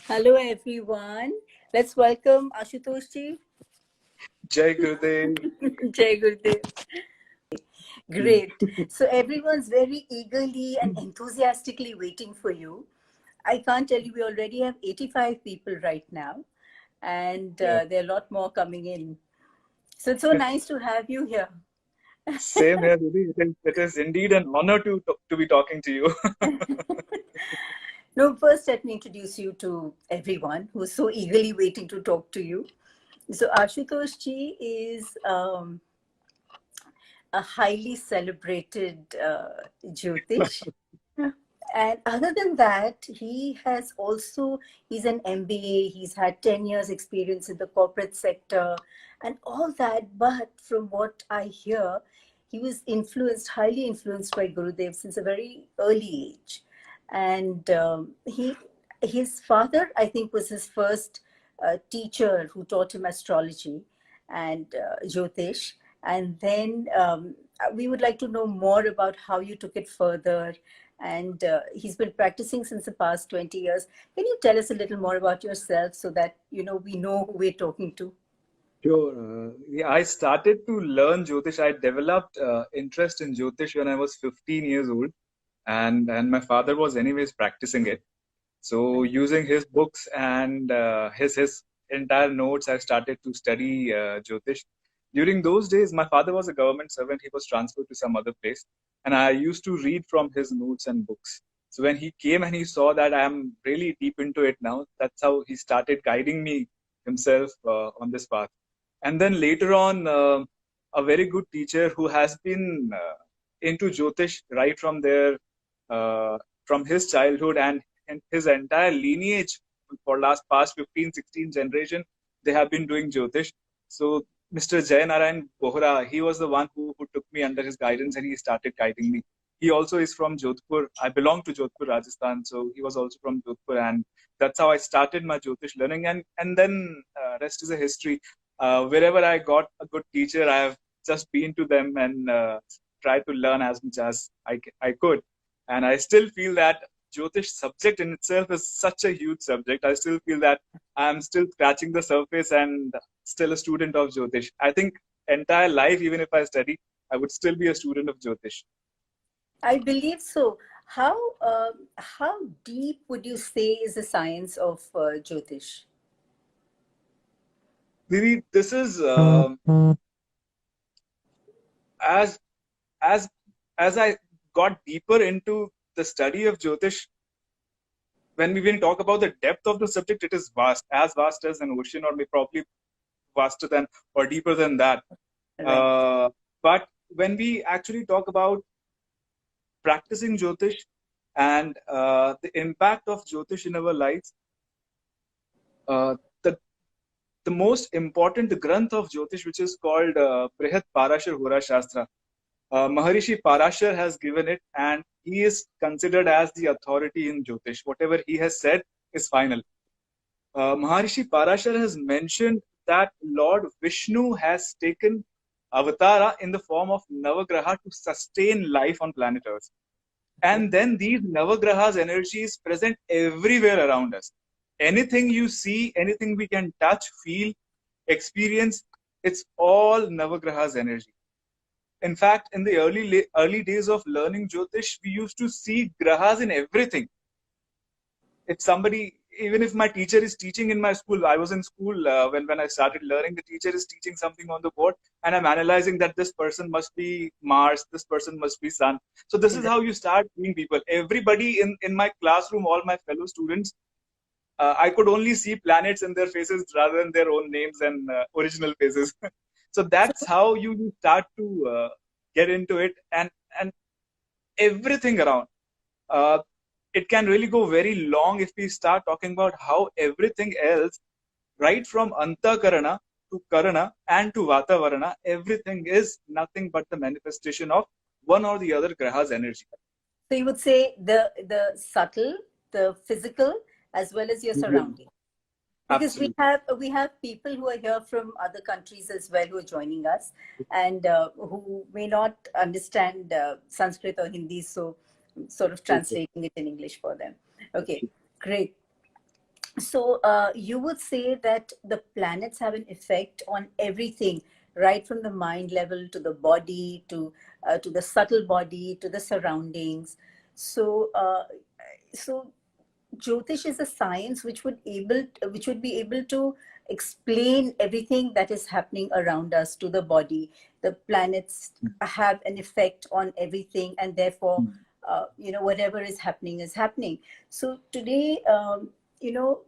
Hello, everyone. Let's welcome Ashutosh ji. Jai Gurudev. Jai Gurudev. Great. So everyone's very eagerly and enthusiastically waiting for you. I can't tell you, we already have 85 people right now, and Yeah. there are a lot more coming in. So it's so nice to have you here. Same here, Didi. It is indeed an honor to be talking to you. No, first let me introduce you to everyone who's so eagerly waiting to talk to you. So Ashutosh ji is a highly celebrated Jyotish. And other than that, he's an MBA, he's had 10 years experience in the corporate sector and all that. But from what I hear, he was highly influenced by Gurudev since a very early age. And his father, I think, was his first teacher who taught him astrology and Jyotish. And then we would like to know more about how you took it further, and he's been practicing since the past 20 years. Can you tell us a little more about yourself so that we know who we're talking to? Sure. Yeah, I started to learn Jyotish. I developed interest in Jyotish when I was 15 years old, and my father was anyways practicing it. So using his books and his entire notes, I started to study Jyotish. During those days, my father was a government servant. He was transferred to some other place, and I used to read from his notes and books. So when he came and he saw that I'm really deep into it now, that's how he started guiding me himself on this path. And then later on, a very good teacher who has been into Jyotish right from there, from his childhood and his entire lineage for past 15, 16 generation, they have been doing Jyotish. So Mr. Jay Narayan Bohra, he was the one who took me under his guidance and he started guiding me. He also is from Jodhpur. I belong to Jodhpur, Rajasthan. So he was also from Jodhpur, and that's how I started my Jyotish learning. And then rest is a history. Wherever I got a good teacher, I have just been to them and tried to learn as much as I could. And I still feel that Jyotish subject in itself is such a huge subject. I still feel that I'm still scratching the surface and still a student of Jyotish. I think entire life, even if I study, I would still be a student of Jyotish. I believe so. How deep would you say is the science of Jyotish? Didi, this is as as as I got deeper into the study of Jyotish, when we talk about the depth of the subject, it is vast as an ocean, or maybe probably vaster than or deeper than that. Right. Uh, but when we actually talk about practicing Jyotish and the impact of Jyotish in our lives, uh, the the most important granth of Jyotish, which is called Brihat Parashar Hora Shastra, Maharishi Parashar has given it, and he is considered as the authority in Jyotish. Whatever he has said is final. Maharishi Parashar has mentioned that Lord Vishnu has taken avatara in the form of Navagraha to sustain life on planet Earth. And then these Navagrahas energies present everywhere around us. Anything you see, anything we can touch, feel, experience, it's all Navagrahas energy. In fact, in the early days of learning Jyotish, we used to see grahas in everything. If somebody, even if my teacher is teaching in my school, I was in school when I started learning, the teacher is teaching something on the board, and I'm analyzing that this person must be Mars, this person must be Sun. So this is how you start seeing people. Everybody in my classroom, all my fellow students, I could only see planets in their faces rather than their own names and original faces. So that's how you start to get into it, and everything around. Uh, it can really go very long if we start talking about how everything else, right from Antakarana to Karana and to Vatavarana, everything is nothing but the manifestation of one or the other Graha's energy. So you would say the subtle, the physical, as well as your Yeah, surrounding. Because we absolutely. have we have people who are here from other countries as well who are joining us, and who may not understand Sanskrit or Hindi, so sort of Okay. translating it in English for them. Okay, great. So you would say that the planets have an effect on everything, right from the mind level to the body to the subtle body to the surroundings. So so Jyotish is a science which would be able to explain everything that is happening around us to the body. The planets have an effect on everything, and therefore, whatever is happening is happening. So today,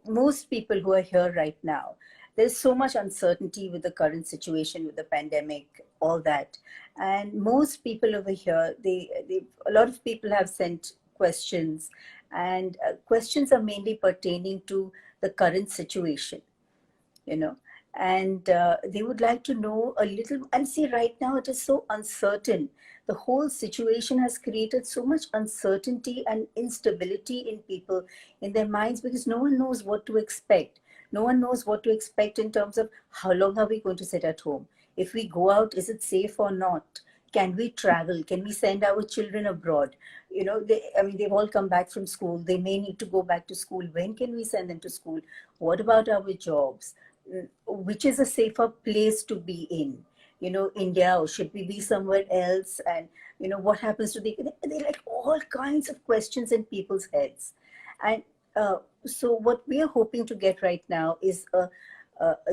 most people who are here right now, there's so much uncertainty with the current situation, with the pandemic, all that, and most people over here, a lot of people have sent questions, and questions are mainly pertaining to the current situation, you know and they would like to know a little. And see, right now it is so uncertain. The whole situation has created so much uncertainty and instability in people, in their minds, because no one knows what to expect. No one knows what to expect in terms of how long are we going to sit at home. If we go out, is it safe or not? Can we travel? Can we send our children abroad? They've all come back from school. They may need to go back to school. When can we send them to school? What about our jobs? Which is a safer place to be in, India, or should we be somewhere else? And what happens to they like all kinds of questions in people's heads. And so what we are hoping to get right now is a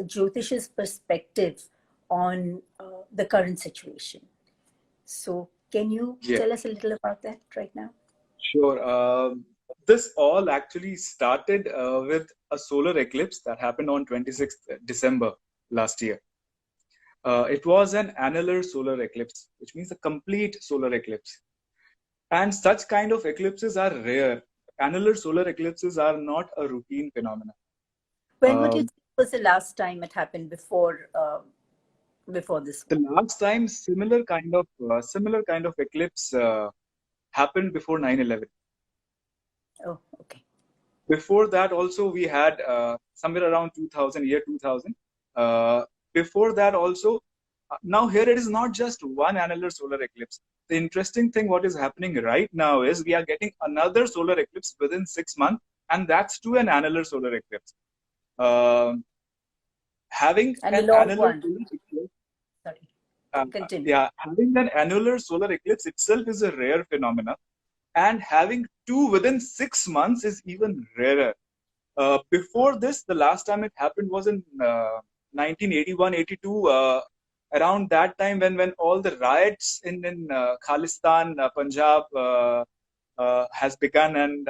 Jyotish's perspective on the current situation. So can you Yeah, tell us a little about that right now? sure. This all actually started with a solar eclipse that happened on 26th December last year. It was an annular solar eclipse, which means a complete solar eclipse. And such kind of eclipses are rare. Annular solar eclipses are not a routine phenomenon. When would you Um, think was the last time it happened before this the one? last time similar kind of eclipse happened before 9/11. Oh, okay. Before that, also we had somewhere around 2000, year 2000. Uh, Before that, also, now here it is not just one annular solar eclipse. The interesting thing, what is happening right now, is we are getting another solar eclipse within 6 months, and that's to an annular solar eclipse. Um Having And a an long annular one. solar eclipse, Sorry. uh, Continue. yeah, having an annular solar eclipse itself is a rare phenomenon, and having two within 6 months is even rarer. Before this, the last time it happened was in 1981, 82. Around that time, when all the riots in Khalistan, Punjab, has begun, and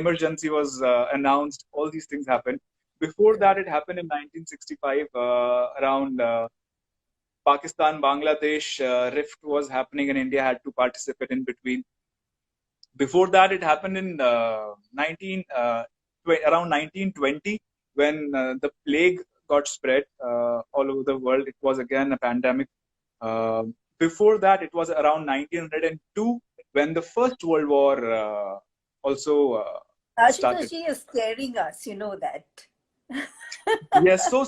emergency was announced. All these things happened. Before that, Correct. it happened in 1965, around Pakistan, Bangladesh rift was happening, and India had to participate in between. Before that, it happened in around 1920, when the plague got spread all over the world. It was again a pandemic. Uh, Before that, it was around 1902, when the First World War also Ashutosh started. ji is scaring us, you know that. Yes, so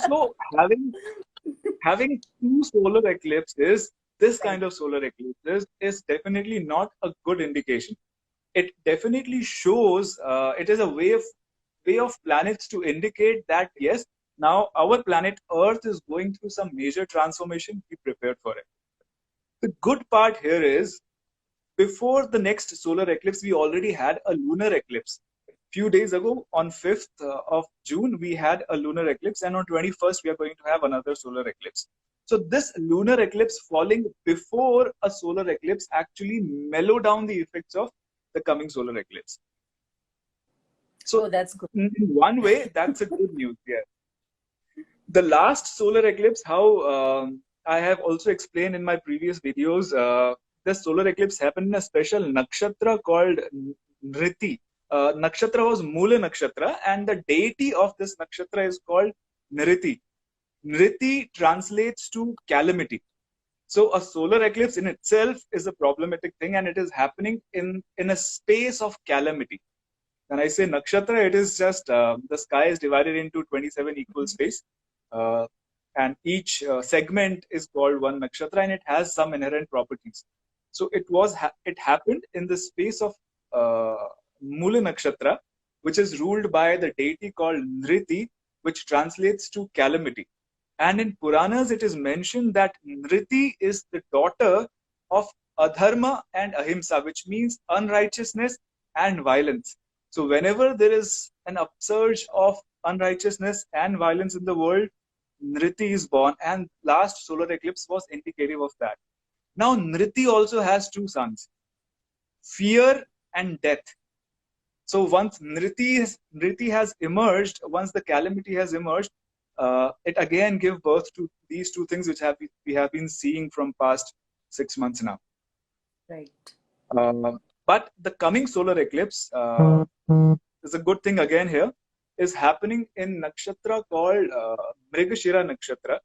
having two solar eclipses, this Right. kind of solar eclipses, is definitely not a good indication. It definitely shows, it is a way of planets to indicate that yes, now our planet Earth is going through some major transformation. Be prepared for it. The good part here is, before the next solar eclipse, we already had a lunar eclipse. Few days ago, on 5th of June, we had a lunar eclipse, and on 21st, we are going to have another solar eclipse. So this lunar eclipse falling before a solar eclipse actually mellow down the effects of the coming solar eclipse. So Oh, that's good. in one way, that's a good news. Yeah. The last solar eclipse, how I have also explained in my previous videos, the solar eclipse happened in a special nakshatra called Nriti. Nakshatra was Mula Nakshatra, and the deity of this nakshatra is called Nriti. Nriti translates to calamity. So a solar eclipse in itself is a problematic thing, and it is happening in a space of calamity. When I say nakshatra, it is just the sky is divided into 27 equal space, uh, and each segment is called one nakshatra, and it has some inherent properties. So it happened in the space of Mula nakshatra, which is ruled by the deity called Nriti, which translates to calamity. And in Puranas, it is mentioned that Nriti is the daughter of Adharma and Ahimsa, which means unrighteousness and violence. So, whenever there is an upsurge of unrighteousness and violence in the world, Nriti is born, and last solar eclipse was indicative of that. Now, Nriti also has two sons, fear and death. So once Nriti has emerged, once the calamity has emerged, it again give birth to these two things which we have been seeing from past 6 months now. Right. But the coming solar eclipse is a good thing again here, is happening in nakshatra called Mrigashira nakshatra.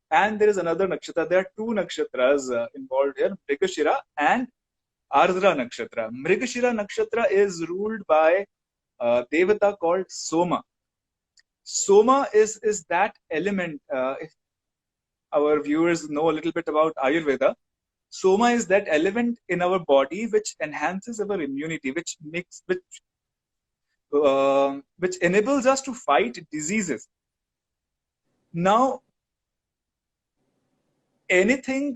And there is another nakshatra. There are two nakshatras involved here, Mrigashira and Ardra nakshatra. Mrigashira nakshatra is ruled by a devata called Soma. Soma is that element. If our viewers know a little bit about Ayurveda, Soma is that element in our body which enhances our immunity, which enables us to fight diseases. Now, anything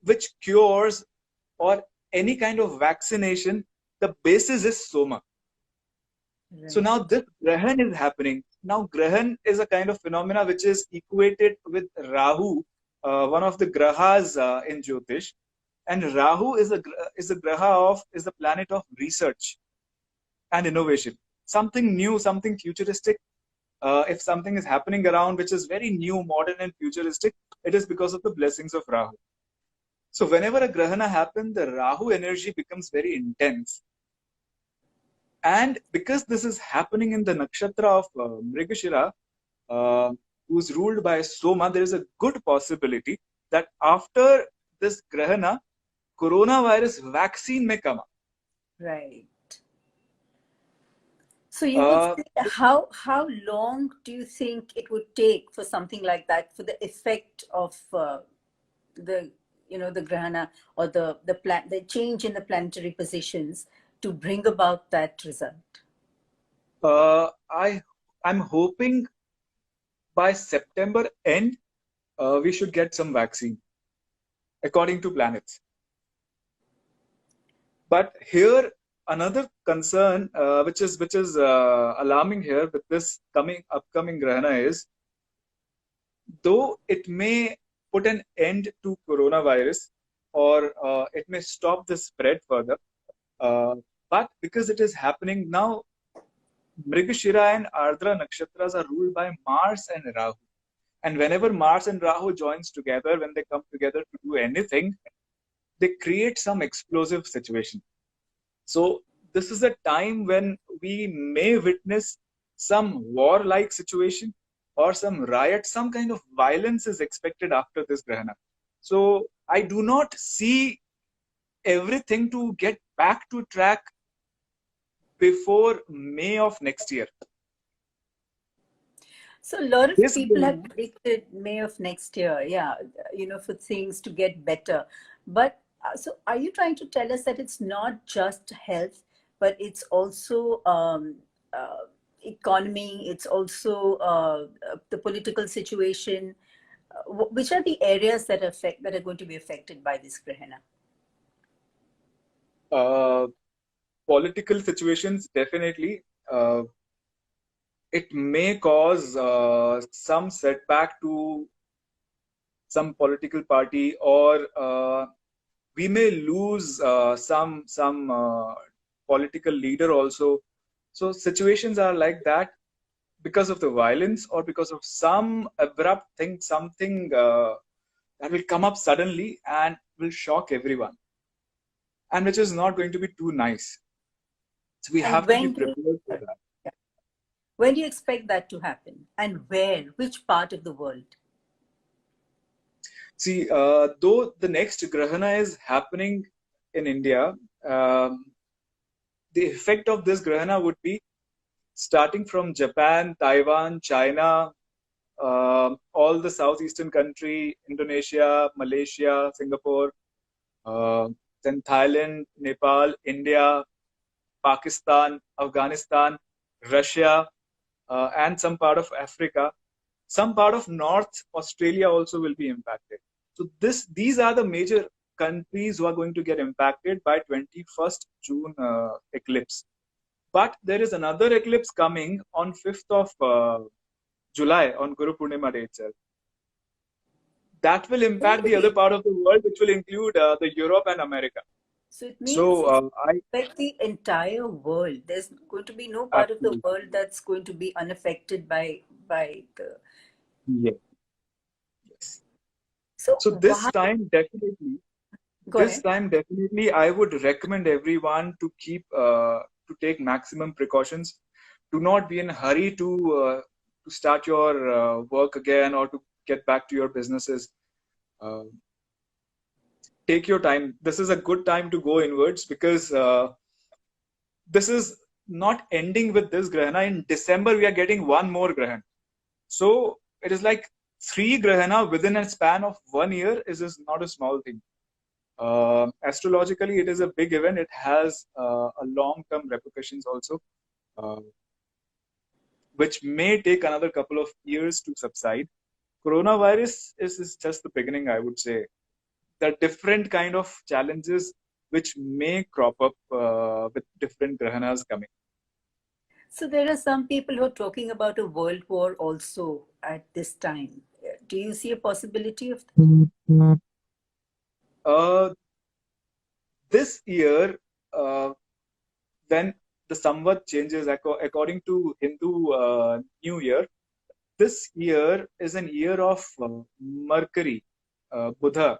which cures or any kind of vaccination, the basis is Soma. Right. So now this Grahan is happening. Now Grahan is a kind of phenomena which is equated with Rahu, one of the grahas in Jyotish. And Rahu is the planet of research and innovation. Something new, something futuristic. If something is happening around which is very new, modern and futuristic, it is because of the blessings of Rahu. So whenever a Grahana happens, the Rahu energy becomes very intense. And because this is happening in the nakshatra of Mrigashira, who's ruled by Soma, there is a good possibility that after this Grahana, coronavirus vaccine may come up. Right. So you would say, how long do you think it would take for something like that, for the effect of the Grahana or the change in the planetary positions to bring about that result? I'm hoping by September end we should get some vaccine according to planets. But here another concern which is alarming here with this upcoming Grahana is, though it may put an end to coronavirus or it may stop the spread further, but because it is happening now, Mrigashira and Ardra nakshatras are ruled by Mars and Rahu. And whenever Mars and Rahu joins together, when they come together to do anything, they create some explosive situation. So this is a time when we may witness some war-like situation or some riot, some kind of violence is expected after this Grahana. So I do not see everything to get back to track before May of next year. So a lot of people have predicted May of next year, for things to get better. But so are you trying to tell us that it's not just health, but it's also economy, it's also the political situation? Which are the areas that are going to be affected by this Grahana? Political situations, definitely. It may cause some setback to some political party, or we may lose some political leader also. So situations are like that because of the violence or because of some abrupt thing, something that will come up suddenly and will shock everyone, and which is not going to be too nice. So we have to be prepared for that. When do you expect that to happen, and where? Which part of the world? See, though the next Grahana is happening in India, the effect of this Grahana would be starting from Japan, Taiwan, China, all the southeastern country, Indonesia, Malaysia, Singapore, then Thailand, Nepal, India, Pakistan, Afghanistan, Russia, and some part of Africa. Some part of North Australia also will be impacted. So these are the major countries who are going to get impacted by 21st June eclipse. But there is another eclipse coming on 5th of July on Guru Purnima Day itself. That will impact the other Really? part of the world, which will include the Europe and America. So it means So it's I like the entire world. There's going to be no part of the absolutely world that's going to be unaffected by the. yes. Yes. So So why? Go this ahead. time definitely, I would recommend everyone to keep to take maximum precautions. Do not be in a hurry to start your work again or to get back to your businesses. Uh, take your time. This is a good time to go inwards because this is not ending with this grahana. In December, we are getting one more grahana. So it is like three grahana within a span of 1 year is not a small thing. Astrologically, it is a big event. It has a long-term repercussions also, uh, which may take another couple of years to subside. Coronavirus is just the beginning, I would say. There are different kind of challenges which may crop up with different grahanas coming. So there are some people who are talking about a world war also at this time. Do you see a possibility of that? Uh, this year, uh, when the Samvat changes according to Hindu New Year, this year is an year of Mercury, Buddha,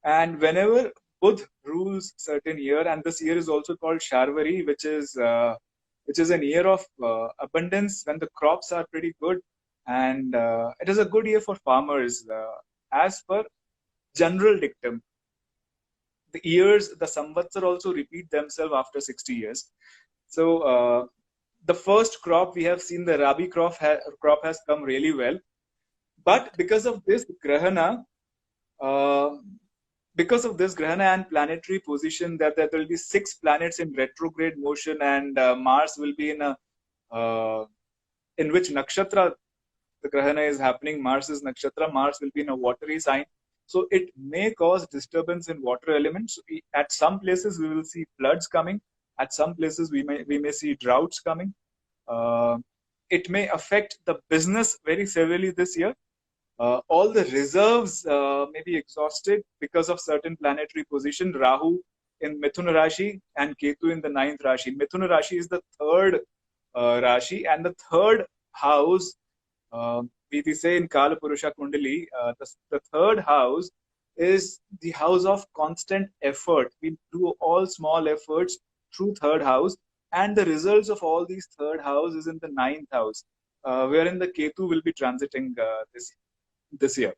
and whenever Buddha rules certain year, and this year is also called Sharvari, which is an year of abundance when the crops are pretty good, and it is a good year for farmers, as per general dictum. The samvatsar also repeat themselves after 60 years. So the first crop we have seen, the Rabi crop has come really well. But uh, because of this grahana and planetary position, that there will be 6 planets in retrograde motion, and Mars will be in which nakshatra the grahana is happening. Mars is nakshatra. Mars will be in a watery sign. So it may cause disturbance in water elements. At some places we will see floods coming. At some places we may see droughts coming. Uh, it may affect the business very severely this year. All the reserves may be exhausted because of certain planetary position. Rahu in Mithuna Rashi and Ketu in the ninth Rashi. Mithuna Rashi is the third Rashi, and the third house, we say in Kala Purusha Kundali, the third house is the house of constant effort. We do all small efforts through third house, and the results of all these third house is in the ninth house, wherein the Ketu will be transiting this year.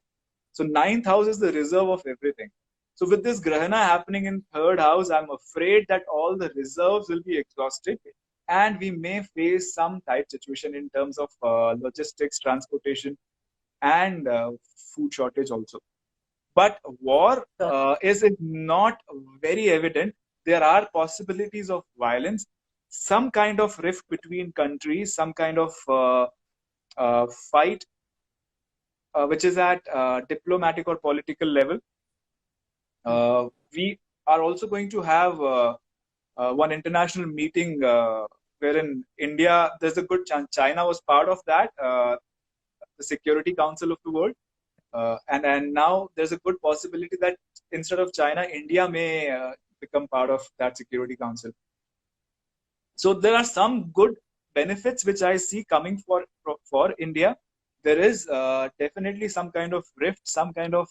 So ninth house is the reserve of everything. So with this grahana happening in third house, I'm afraid that all the reserves will be exhausted, and we may face some tight situation in terms of logistics, transportation, and food shortage also. But war is not very evident. There are possibilities of violence, some kind of rift between countries, some kind of fight which is at diplomatic or political level. We are also going to have one international meeting wherein India, there's a good chance China was part of that, the Security Council of the World. And now there's a good possibility that instead of China, India may become part of that Security Council. So there are some good benefits which I see coming for India. There is definitely some kind of rift, some kind of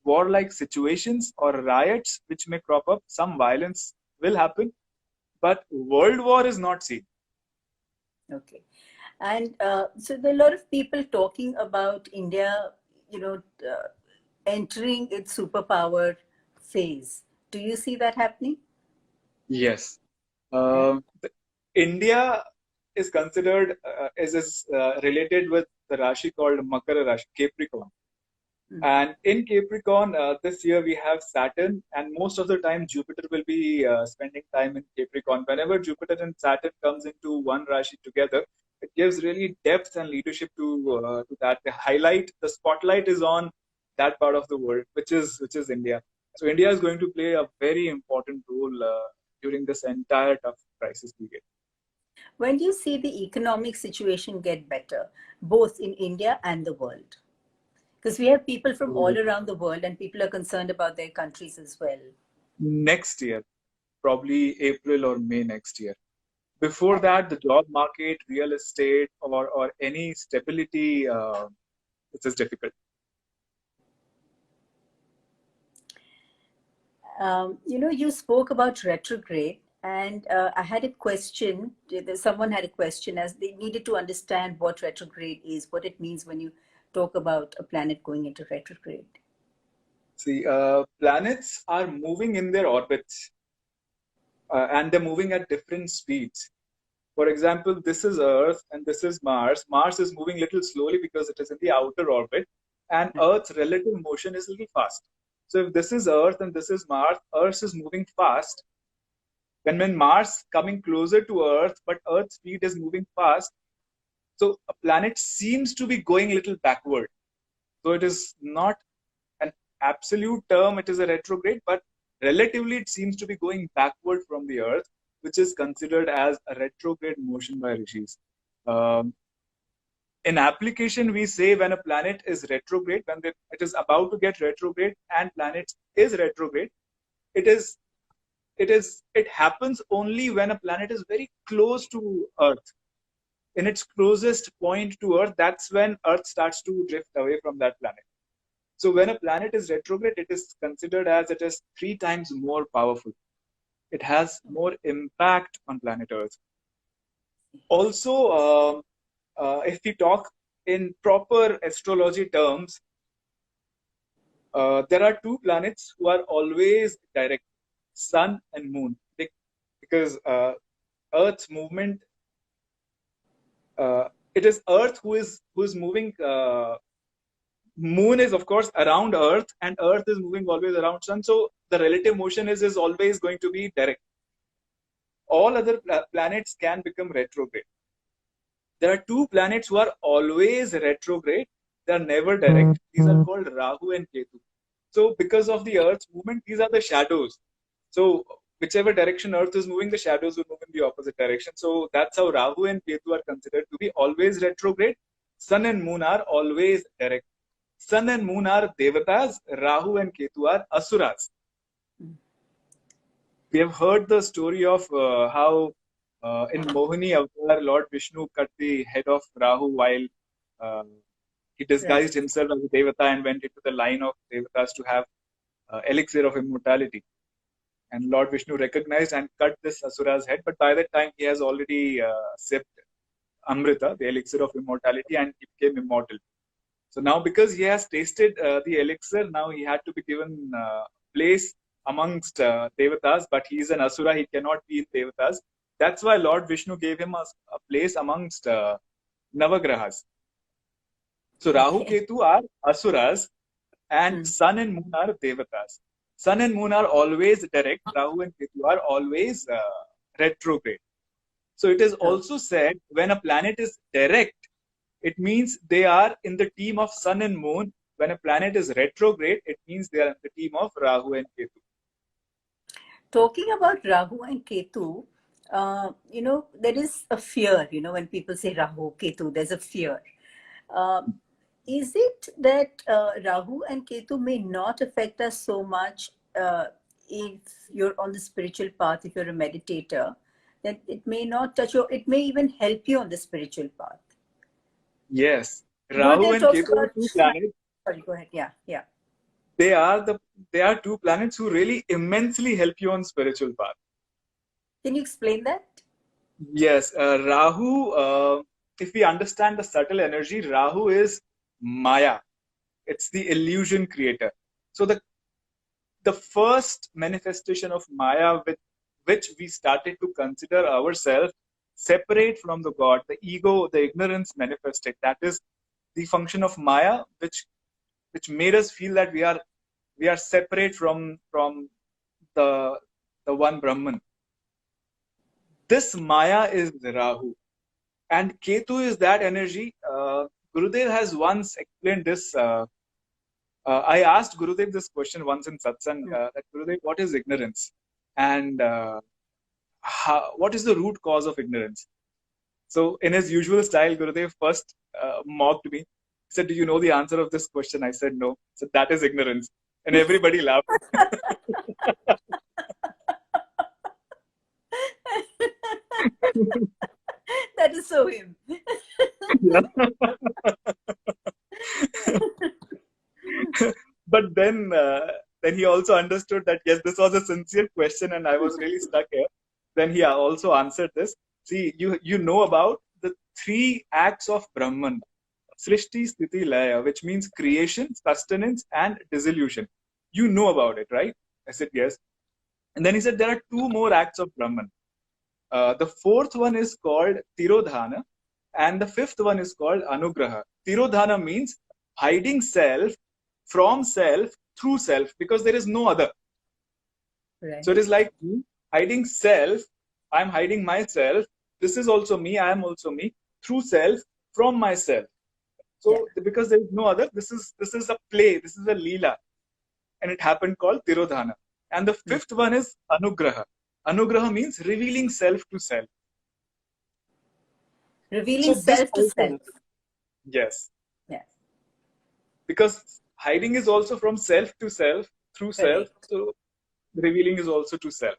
warlike situations or riots which may crop up. Some violence will happen, but world war is not seen. Okay. And so there are a lot of people talking about India, entering its superpower phase. Do you see that happening? Yes. Uh, India is considered is related with the Rashi called Makara Rashi, Capricorn. And in Capricorn, this year we have Saturn, and most of the time Jupiter will be spending time in Capricorn. Whenever Jupiter and Saturn comes into one Rashi together, it gives really depth and leadership to that. The spotlight is on that part of the world, which is India. So India is going to play a very important role during this entire tough crisis period. When do you see the economic situation get better, both in India and the world? Because we have people from all around the world and people are concerned about their countries as well. Next year, probably April or May next year. Before that, the job market, real estate, or any stability, it is difficult. You spoke about retrograde, and I had a question. Someone had a question as they needed to understand what retrograde is, what it means when you talk about a planet going into retrograde. See, planets are moving in their orbits, and they're moving at different speeds. For example, this is Earth and this is Mars. Mars is moving a little slowly because it is in the outer orbit, and Earth's relative motion is a little fast. So if this is Earth and this is Mars, Earth is moving fast. When Mars coming closer to Earth, but Earth's speed is moving fast, so a planet seems to be going a little backward. So it is not an absolute term, it is a retrograde, but relatively it seems to be going backward from the Earth, which is considered as a retrograde motion by rishis. In application, we say when a planet is retrograde, when it is about to get retrograde and planet is retrograde, it happens only when a planet is very close to Earth. In its closest point to Earth, that's when Earth starts to drift away from that planet. So when a planet is retrograde, it is considered as it is 3 times more powerful. It has more impact on planet Earth. Also, if we talk in proper astrology terms, there are 2 planets who are always direct, Sun and Moon, because Earth's movement, it is Earth who is moving. Moon is of course around Earth, and Earth is moving always around Sun. So the relative motion is always going to be direct. All other planets can become retrograde. There are 2 planets who are always retrograde. They are never direct. These are called Rahu and Ketu. So because of the Earth's movement, these are the shadows. So whichever direction Earth is moving, the shadows will move in the opposite direction. So that's how Rahu and Ketu are considered to be always retrograde. Sun and Moon are always direct. Sun and Moon are Devatas, Rahu and Ketu are Asuras. We have heard the story of how in Mohini Avatar, Lord Vishnu cut the head of Rahu while he disguised himself as a Devata and went into the line of Devatas to have elixir of immortality. And Lord Vishnu recognized and cut this Asura's head, but by that time he has already sipped Amrita, the elixir of immortality, and he became immortal. So now because he has tasted the elixir, now he had to be given place amongst Devatas, but he is an Asura, he cannot be in Devatas. That's why Lord Vishnu gave him a place amongst Navagrahas. So Rahu Ketu are Asuras, and Sun and Moon are Devatas. Sun and Moon are always direct, Rahu and Ketu are always retrograde. So it is also said when a planet is direct, it means they are in the team of Sun and Moon. When a planet is retrograde, it means they are in the team of Rahu and Ketu. Talking about Rahu and Ketu, there is a fear, when people say Rahu, Ketu, there's a fear. Is it that Rahu and Ketu may not affect us so much if you're on the spiritual path, if you're a meditator, that it may not touch you, it may even help you on the spiritual path? Yes. Rahu and Ketu are 2 planets. Sorry, go ahead. Yeah. They are 2 planets who really immensely help you on spiritual path. Can you explain that? Yes. Rahu, if we understand the subtle energy, Rahu is Maya. It's the illusion creator. So the first manifestation of Maya with which we started to consider ourselves separate from the God, the ego, the ignorance manifested. That is the function of Maya, which which made us feel that we are separate from the one Brahman. This Maya is Rahu, and Ketu is that energy. Gurudev has once explained this. I asked Gurudev this question once in satsang, that Gurudev, what is ignorance? And what is the root cause of ignorance? So in his usual style, Gurudev first mocked me. He said, "Do you know the answer of this question?" I said, "No." He said, "That is ignorance." And everybody laughed. That is so him. But then he also understood that, yes, this was a sincere question and I was really stuck here. Then he also answered this. See, you know about the 3 acts of Brahman. Srishti, Sthiti, Laya, which means creation, sustenance, and dissolution. You know about it, right? I said, yes. And then he said, there are 2 more acts of Brahman. The 4th one is called Tirodhana, and the 5th one is called Anugraha. Tirodhana means hiding self from self through self, because there is no other. Right. So it is like hiding self. I'm hiding myself. This is also me. I am also me through self from myself. So because there is no other, this is a play. This is a leela, and it happened called Tirodhana. And the 5th one is Anugraha. Anugraha means revealing self to self. Revealing self to self. Yes. Yes. Because hiding is also from self to self, through self. So revealing is also to self.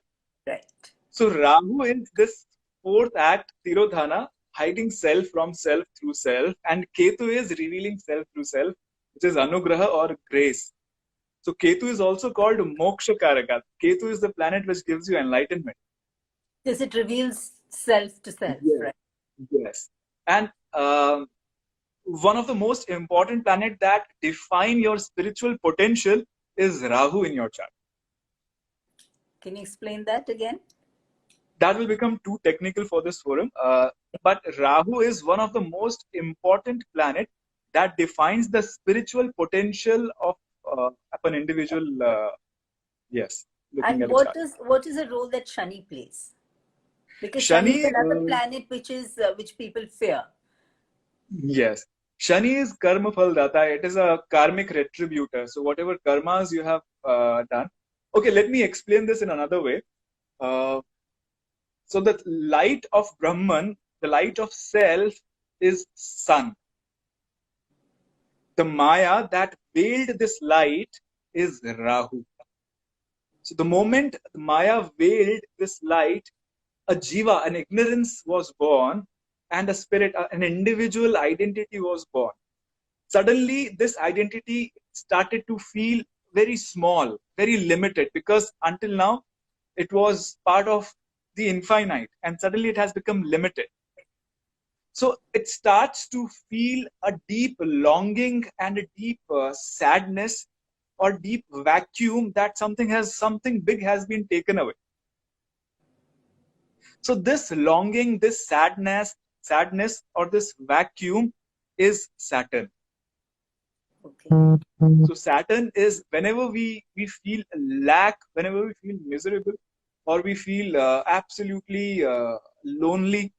Right. So Rahu is this 4th act, Tirodhana, hiding self from self through self. And Ketu is revealing self through self, which is Anugraha or grace. So Ketu is also called Moksha Karaka. Ketu is the planet which gives you enlightenment. Yes, it reveals self to self, right? Yes. And one of the most important planets that define your spiritual potential is Rahu in your chart. Can you explain that again? That will become too technical for this forum. But Rahu is one of the most important planets that defines the spiritual potential of an individual. Yes. And what is the role that Shani plays? Because Shani is another planet which people fear. Yes. Shani is karma phal data. It is a karmic retributor. So whatever karmas you have done. Okay, let me explain this in another way. So the light of Brahman, the light of self, is sun. The Maya that veiled this light is Rahu. So the moment Maya veiled this light, a jiva, an ignorance was born, and a spirit, an individual identity was born. Suddenly, this identity started to feel very small, very limited, because until now, it was part of the infinite, and suddenly it has become limited. So it starts to feel a deep longing and a deep sadness or deep vacuum that something big has been taken away. So this longing, this sadness or this vacuum is Saturn. Okay. So Saturn is whenever we feel lack, whenever we feel miserable, or we feel absolutely lonely,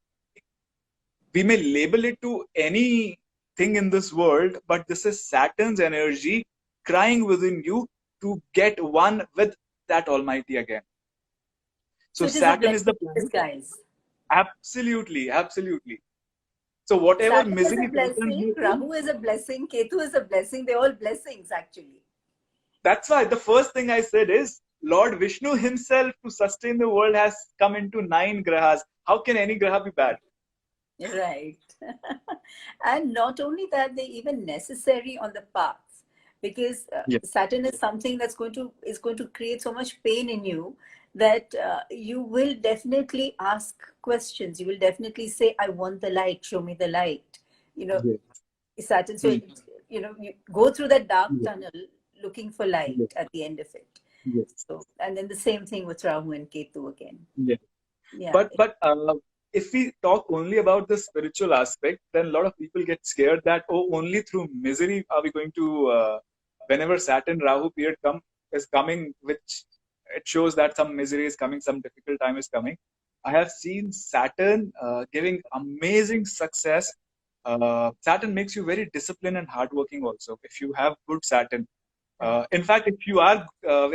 we may label it to anything in this world, but this is Saturn's energy crying within you to get one with that Almighty again. So Saturn is the planet. Guys. Absolutely, absolutely. So whatever Saturn misery, is a blessing, Rahu is a blessing, Ketu is a blessing. They're all blessings, actually. That's why the first thing I said is Lord Vishnu himself to sustain the world has come into 9 grahas. How can any graha be bad? Right. And not only that, they're even necessary on the path, because Saturn is something that's going to create so much pain in you that you will definitely ask questions. You will definitely say, I want the light, show me the light. Saturn. So, you go through that dark tunnel looking for light at the end of it. So, and then the same thing with Rahu and Ketu again. But if we talk only about the spiritual aspect, then a lot of people get scared that, only through misery are we going to whenever Saturn Rahu period is coming, which it shows that some misery is coming, some difficult time is coming. I have seen Saturn giving amazing success. Saturn makes you very disciplined and hardworking also. If you have good Saturn, in fact, if you are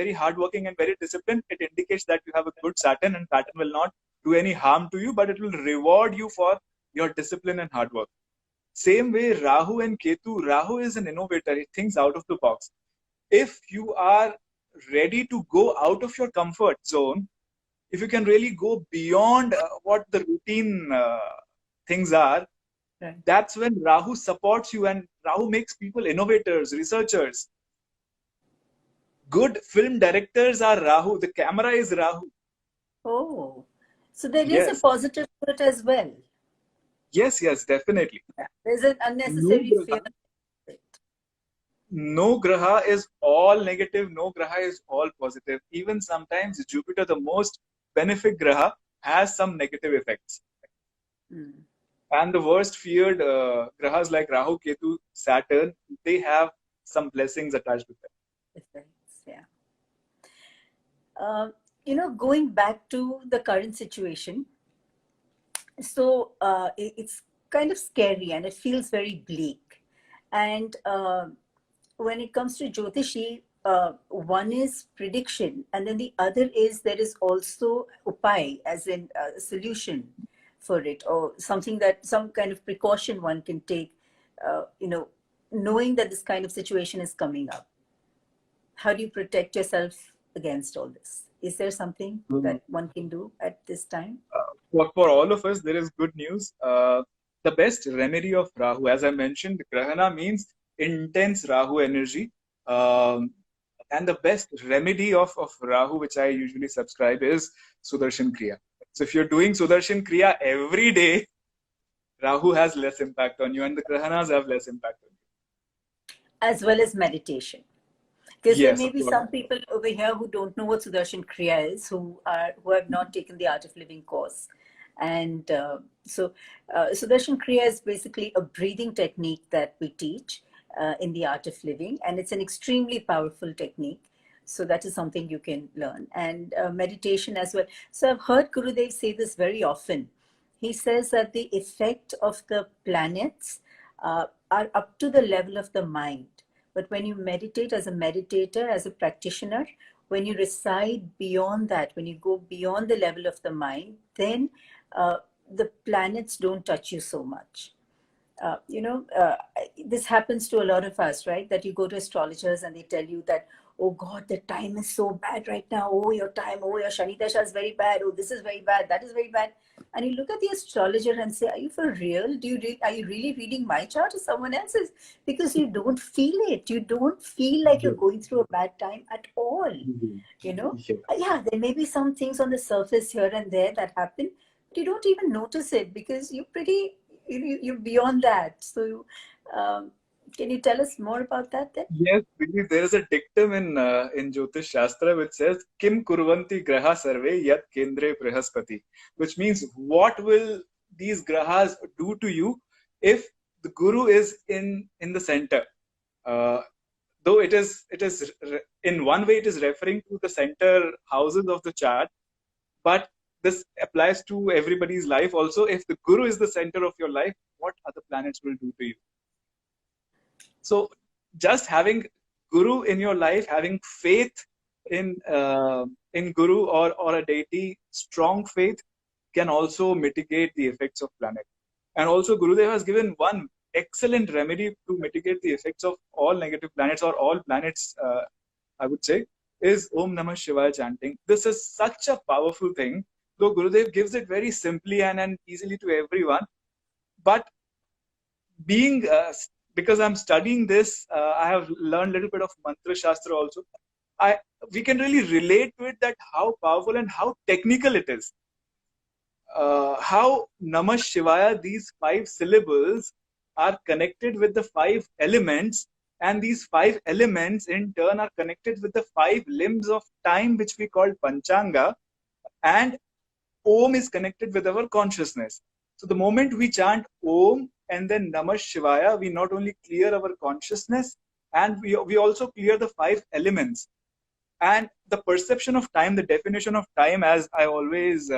very hardworking and very disciplined, it indicates that you have a good Saturn, and Saturn will not do any harm to you, but it will reward you for your discipline and hard work. Same way, Rahu and Ketu. Rahu is an innovator. He thinks out of the box. If you are ready to go out of your comfort zone, if you can really go beyond what the routine things are, Right. that's when Rahu supports you, and Rahu makes people innovators, researchers. Good film directors are Rahu. The camera is Rahu. Oh, so there is a Yes, positive to it as well. yes, yes, definitely. There's an No unnecessary fear. graha, no graha is all negative. No graha is all positive. Even sometimes Jupiter, the most benefic graha, has some negative effects. Hmm. And the worst feared grahas like Rahu, Ketu, Saturn, they have some blessings attached with them. Effects, yeah. Going back to the current situation, so it's kind of scary and it feels very bleak. And when it comes to Jyotishi, one is prediction, and then the other is there is also upai, as in a solution for it, or something that some kind of precaution one can take, knowing that this kind of situation is coming up. How do you protect yourself against all this? Is there something that one can do at this time? For all of us, there is good news. The best remedy of Rahu, as I mentioned, Grahana means intense Rahu energy. And the best remedy of Rahu, which I usually subscribe, is Sudarshan Kriya. So if you're doing Sudarshan Kriya every day, Rahu has less impact on you, and the Grahanas have less impact on you. As well as meditation. Because Yes, there may of be course. some people over here who don't know what Sudarshan Kriya is, who have not taken the Art of Living course. And so Sudarshan Kriya is basically a breathing technique that we teach in the Art of Living. And it's an extremely powerful technique. So that is something you can learn. And meditation as well. So I've heard Gurudev say this very often. He says that the effect of the planets are up to the level of the mind. But when you meditate as a meditator, as a practitioner, when you reside beyond that, when you go beyond the level of the mind, then the planets don't touch you so much. This happens to a lot of us, right? That you go to astrologers and they tell you that, oh God, the time is so bad right now. Oh, your time, oh, your Shani Dasha is very bad. Oh, this is very bad. That is very bad. And you look at the astrologer and say, are you for real? Are you really reading my chart or someone else's? Because you don't feel it. You don't feel like you're going through a bad time at all. Yeah, there may be some things on the surface here and there that happen, but you don't even notice it because you're beyond that. So can you tell us more about that then? Yes, because there is a dictum in Jyotish Shastra which says Kim Kurvanti Graha Sarve Yat Kendre Brihaspati, which means what will these grahas do to you if the Guru is in the center? Though it is in one way it is referring to the center houses of the chart, but this applies to everybody's life also. If the Guru is the center of your life, what other planets will do to you? So just having Guru in your life, having faith in Guru or a deity, strong faith, can also mitigate the effects of planet. And also Gurudev has given one excellent remedy to mitigate the effects of all negative planets or all planets, I would say, is Om Namah Shivaya chanting. This is such a powerful thing, though Gurudev gives it very simply and easily to everyone. But being because I'm studying this, I have learned a little bit of Mantra Shastra also. We can really relate to it, that how powerful and how technical it is. How Namah Shivaya, these 5 syllables, are connected with the 5 elements, and these 5 elements in turn are connected with the 5 limbs of time, which we call Panchanga, and Om is connected with our consciousness. So the moment we chant Om and then Namah Shivaya, we not only clear our consciousness and we also clear the 5 elements. And the perception of time, the definition of time, as I always,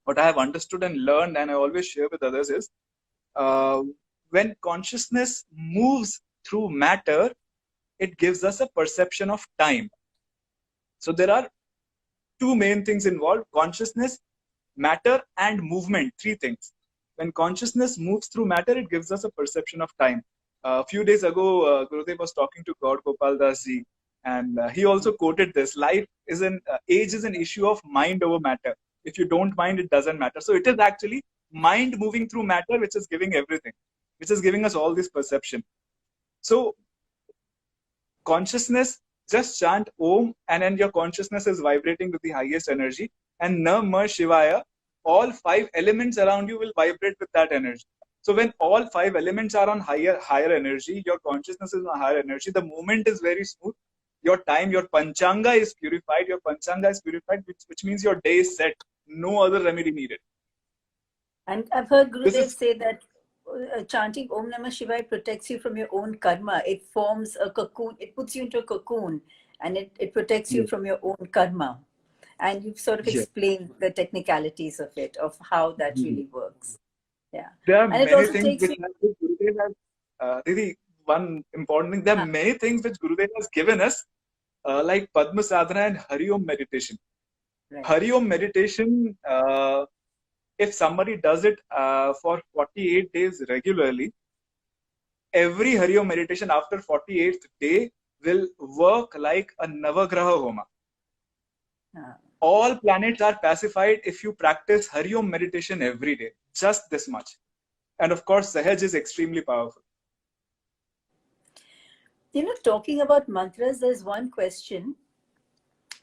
what I have understood and learned, and I always share with others, is uh, when consciousness moves through matter, it gives us a perception of time. So there are two main things involved: consciousness, matter, and movement. Three things. When consciousness moves through matter, it gives us a perception of time. A few days ago, Gurudev was talking to God Gopal Das ji, and he also quoted this: "Life is an age is an issue of mind over matter. If you don't mind, it doesn't matter." So it is actually mind moving through matter which is giving everything, which is giving us all this perception. So consciousness, just chant Om, and then your consciousness is vibrating with the highest energy. And Namah Shivaya, all 5 elements around you will vibrate with that energy. So when all 5 elements are on higher energy, your consciousness is on higher energy, the movement is very smooth. Your time, your panchanga is purified. Your panchanga is purified, which means your day is set. No other remedy needed. And I've heard This Gurudev is say that chanting Om Namah Shivaya protects you from your own karma. It forms a cocoon, it puts you into a cocoon, and it protects you yes, from your own karma. And you've sort of yes. explained the technicalities of it, of how that Mhm. really works. Yeah. There are And it many also things takes which you, Gurudev has, Didi, one important thing, there are huh, many things which Gurudev has given us, like Padma Sadhana and Hari Om meditation. right. Hari Om meditation, if somebody does it for 48 days regularly, every Hari Om meditation after 48th day will work like a Navagraha Homa. All planets are pacified if you practice Hari Om meditation every day, just this much. And of course, Sahaj is extremely powerful. Talking about mantras, there's one question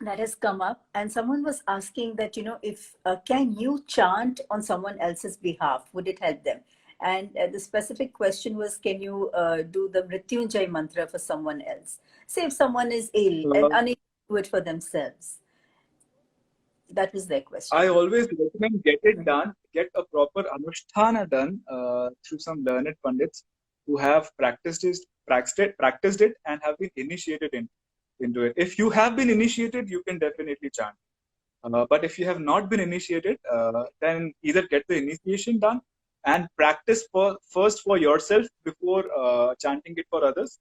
that has come up, and someone was asking that, if can you chant on someone else's behalf? Would it help them? And the specific question was, can you do the Mrityunjay mantra for someone else? Say if someone is ill and Uh, unable to do it for themselves. That was their question. I always recommend get it done, get a proper anusthana done through some learned pandits who have practiced it, and have been initiated into it. If you have been initiated, you can definitely chant. But if you have not been initiated, then either get the initiation done and practice first for yourself before chanting it for others.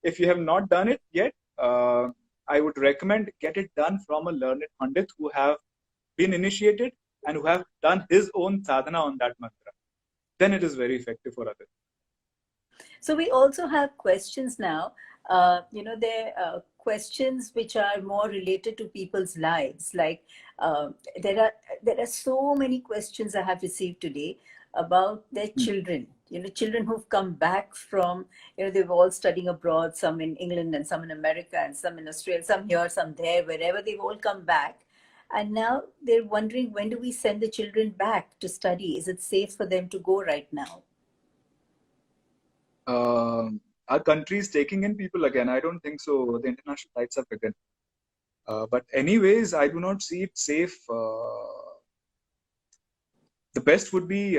If you have not done it yet, I would recommend get it done from a learned pandit who have been initiated and who have done his own sadhana on that mantra. Then it is very effective for others. So we also have questions now. There are questions which are more related to people's lives. Like there are so many questions I have received today about their children. Children who've come back from, they've all studying abroad, some in England and some in America and some in Australia, some here, some there, wherever they've all come back. And now they're wondering, when do we send the children back to study? Is it safe for them to go right now? Our country is taking in people again. I don't think so. The international flights have begun. But anyways, I do not see it safe. The best would be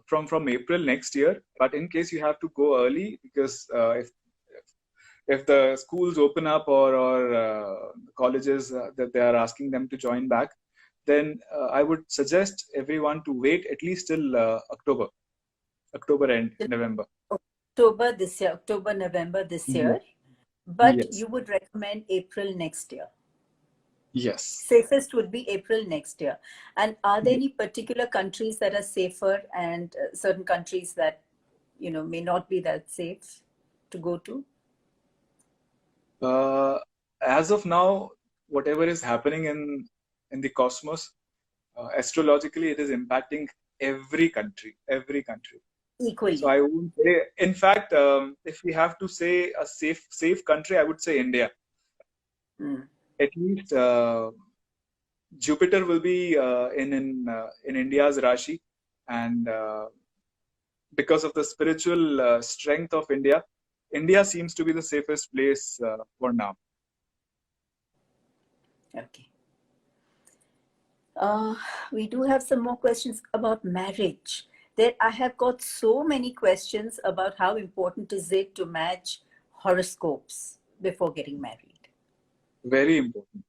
from April next year. But in case you have to go early, because if the schools open up or colleges that they are asking them to join back, then I would suggest everyone to wait at least till October end, November. October this year, October, November this year. But Yes. you would recommend April next year. Yes. Safest would be April next year. And are there any particular countries that are safer, and certain countries that, may not be that safe to go to? As of now, whatever is happening in the cosmos, astrologically, it is impacting every country. Equally. So I wouldn't say. In fact, if we have to say a safe country, I would say India. At least Jupiter will be in India's Rashi, and because of the spiritual strength of India, India seems to be the safest place for now. Okay. We do have some more questions about marriage. I have got so many questions about how important is it to match horoscopes before getting married? Very important.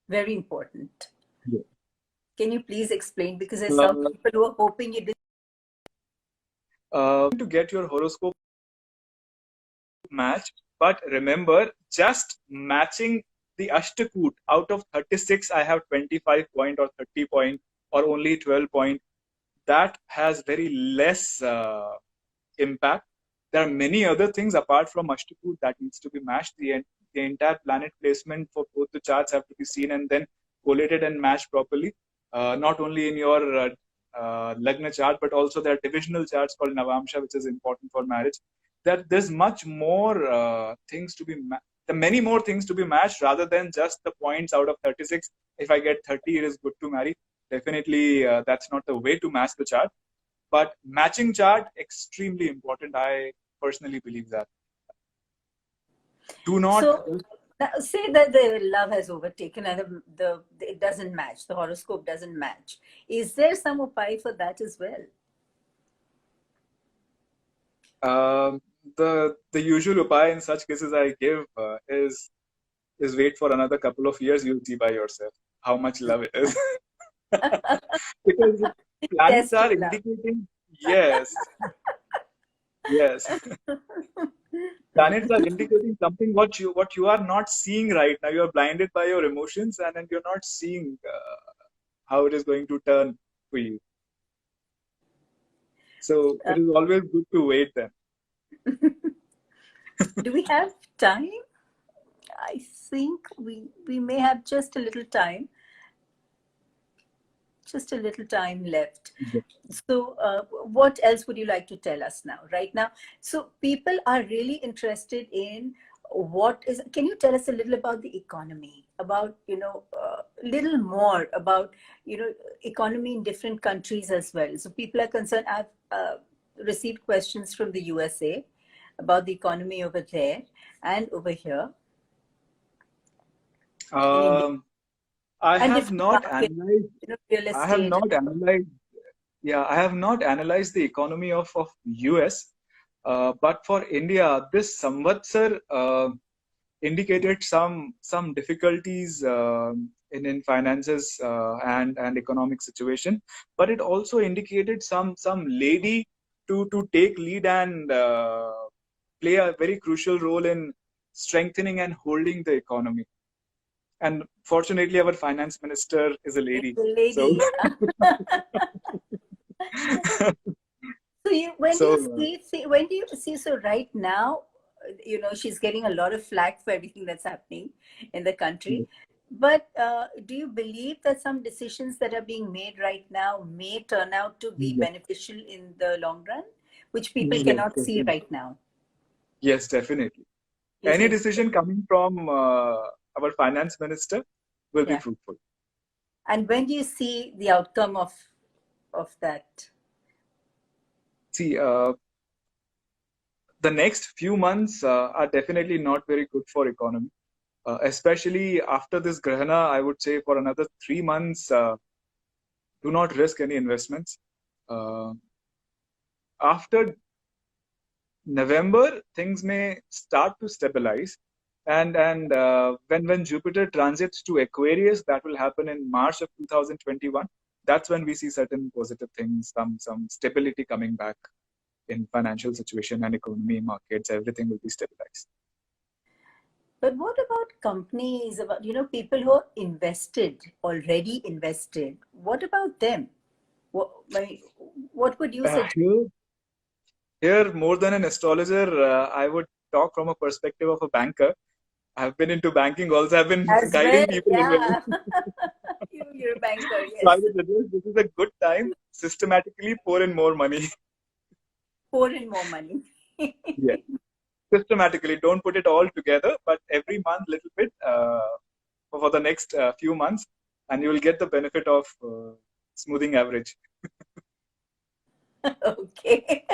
Very important. Yeah. Can you please explain? Because there's some people who are hoping you did. To get your horoscope matched, but remember, just matching the Ashtakut out of 36, I have 25 point or 30 point or only 12 point. That has very less impact. There are many other things apart from Ashtakut that needs to be matched. The entire planet placement for both the charts have to be seen and then collated and matched properly. Not only in your Lagna chart, but also there are divisional charts called Navamsha, which is important for marriage. There's much more things to be many more things to be matched rather than just the points out of 36. If I get 30, it is good to marry. Definitely, that's not the way to match the chart. But matching chart, extremely important. I personally believe that. Do not. So, say that the love has overtaken and it doesn't match, the horoscope doesn't match. Is there some upay for that as well? The usual upay in such cases I give is wait for another couple of years. You'll see by yourself how much love it is. Because planets are indicating, yes. Yes. Planets are indicating something what you are not seeing right now. You are blinded by your emotions, and then you're not seeing how it is going to turn for you. So it is always good to wait then. Do we have time? I think we may have just a little time. Just a little time left. So what else would you like to tell us now, right now? So people are really interested in can you tell us a little about the economy, about, little more about, economy in different countries as well. So people are concerned. I've received questions from the USA about the economy over there and over here. I have not analyzed. I have not analyzed. Yeah, I have not analyzed the economy of US. But for India, this Samvatsar indicated some difficulties in finances and economic situation. But it also indicated some lady to take lead and play a very crucial role in strengthening and holding the economy. And fortunately, our finance minister is a lady. So, when do you see? So right now, she's getting a lot of flack for everything that's happening in the country. But do you believe that some decisions that are being made right now may turn out to be beneficial in the long run, which people cannot see right now? Yes, definitely. Any decision coming from our finance minister will be fruitful. And when do you see the outcome of that? See, the next few months are definitely not very good for economy. Especially after this Grahana, I would say for another 3 months, do not risk any investments. After November, things may start to stabilize. And when Jupiter transits to Aquarius, that will happen in March of 2021. That's when we see certain positive things, some stability coming back in financial situation and economy, markets, everything will be stabilized. But what about companies, about people who are already invested? What about them? What would you suggest? Here, more than an astrologer, I would talk from a perspective of a banker. I've been into banking also. I've been guiding people. Yeah. You're a banker, yes. So I would suggest this is a good time. Systematically pour in more money. Pour in more money. Yeah. Systematically, don't put it all together, but every month, little bit for the next few months, and you will get the benefit of smoothing average. Okay.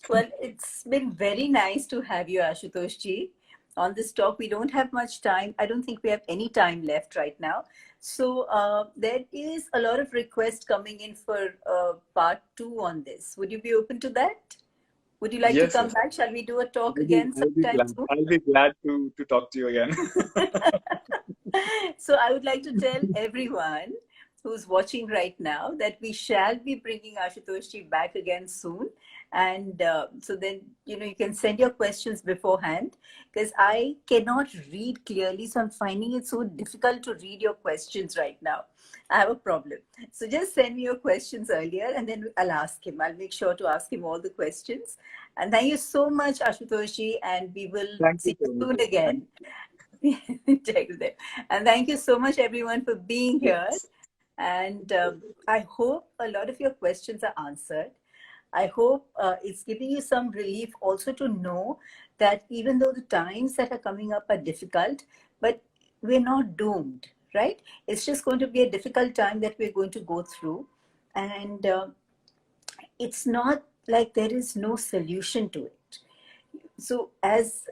Well, it's been very nice to have you, Ashutosh ji, on this talk. We don't have much time. I don't think we have any time left right now. So there is a lot of requests coming in for part 2 on this. Would you be open to that? Would you like to Yes, come yes. back? Shall we do a talk I'll be, again I'll be sometime glad. soon? I'll be glad to talk to you again. So I would like to tell everyone who's watching right now that we shall be bringing Ashutosh back again soon. And so then, you can send your questions beforehand, because I cannot read clearly. So I'm finding it so difficult to read your questions right now. I have a problem. So just send me your questions earlier, and then I'll ask him. I'll make sure to ask him all the questions. And thank you so much, Ashutoshi, and we will Thank you see you so much. soon again. Check it. And thank you so much, everyone, for being here. Yes. And I hope a lot of your questions are answered. I hope it's giving you some relief also to know that even though the times that are coming up are difficult, but we're not doomed, right? It's just going to be a difficult time that we're going to go through. And it's not like there is no solution to it. So as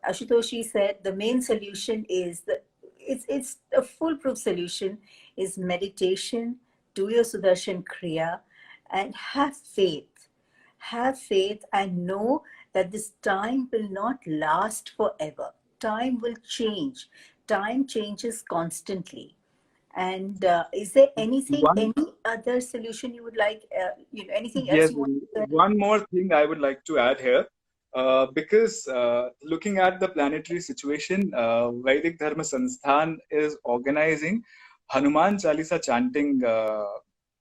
Ashutoshi said, the main solution is it's a foolproof solution is meditation, do your Sudarshan Kriya, and have faith. Have faith and know that this time will not last forever. Time will change. Time changes constantly. And is there One, any other solution you would like, anything else yes, you want to say? one more thing I would like to add here. Because looking at the planetary situation, Vedic Dharma Sansthan is organizing Hanuman Chalisa chanting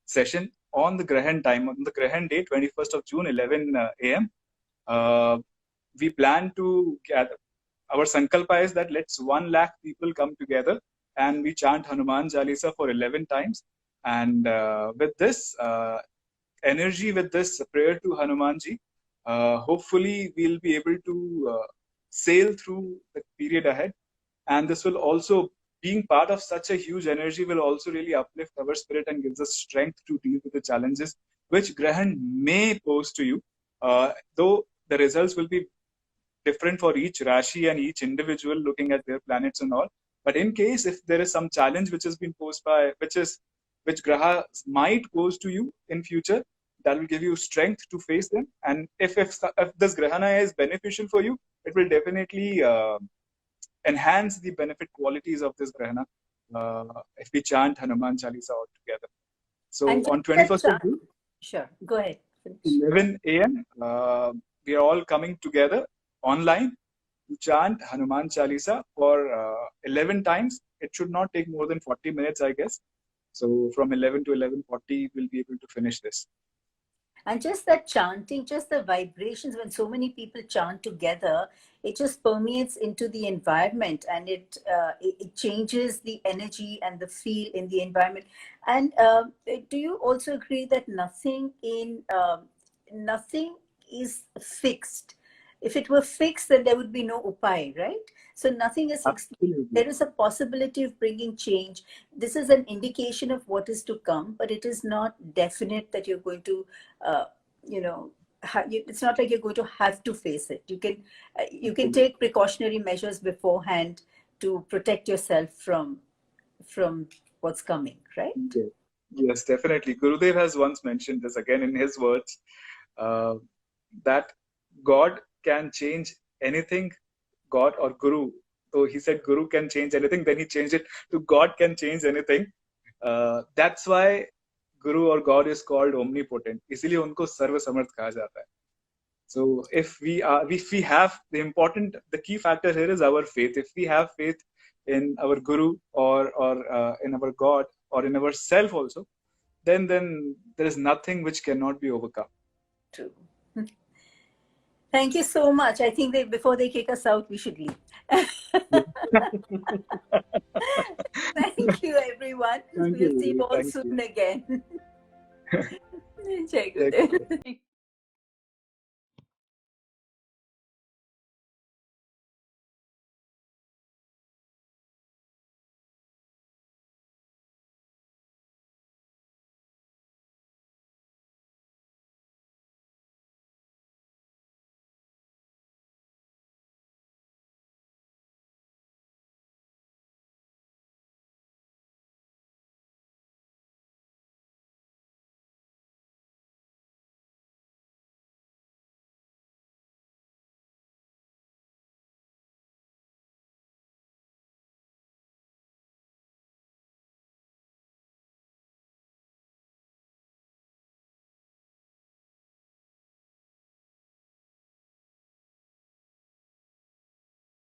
session on the Grahan time, on the Grahan day, 21st of June, 11 a.m. We plan to gather. Our sankalpa is that let's 1 lakh people come together and we chant Hanuman Chalisa for 11 times. And with this energy, with this prayer to Hanumanji, hopefully we'll be able to sail through the period ahead. And this will also, being part of such a huge energy, will also really uplift our spirit and gives us strength to deal with the challenges which Grahan may pose to you. Though the results will be different for each Rashi and each individual looking at their planets and all. But in case if there is some challenge which has been posed by, which Graha might pose to you in future, that will give you strength to face them. And if this Grahana is beneficial for you, it will definitely enhance the benefit qualities of this Grahana if we chant Hanuman Chalisa all together. So And on just 21st of June, sure, go ahead. Finish. 11 a.m., we are all coming together online to chant Hanuman Chalisa for 11 times. It should not take more than 40 minutes, I guess. So from 11 to 11:40, we'll be able to finish this. And just that chanting, just the vibrations, when so many people chant together, it just permeates into the environment, and it changes the energy and the feel in the environment. And do you also agree that nothing is fixed? If it were fixed, then there would be no upay, right? So nothing is fixed. Absolutely. There is a possibility of bringing change. This is an indication of what is to come, but it is not definite that you're going to, it's not like you're going to have to face it. You can take precautionary measures beforehand to protect yourself from what's coming, right? Yes, definitely. Gurudev has once mentioned this again in his words, that God can change anything, God or Guru. So he said Guru can change anything, then he changed it to God can change anything. That's why Guru or God is called omnipotent. इसीलिए उनको सर्व समर्थ कहा जाता है. So if we have the key factor here is our faith. If we have faith in our Guru or in our God or in ourself also, then there is nothing which cannot be overcome. True. Thank you so much. I think before they kick us out, we should leave. Thank you, everyone. Thank We'll you. see you all Thank soon you. again. Jai Jai Gurudev.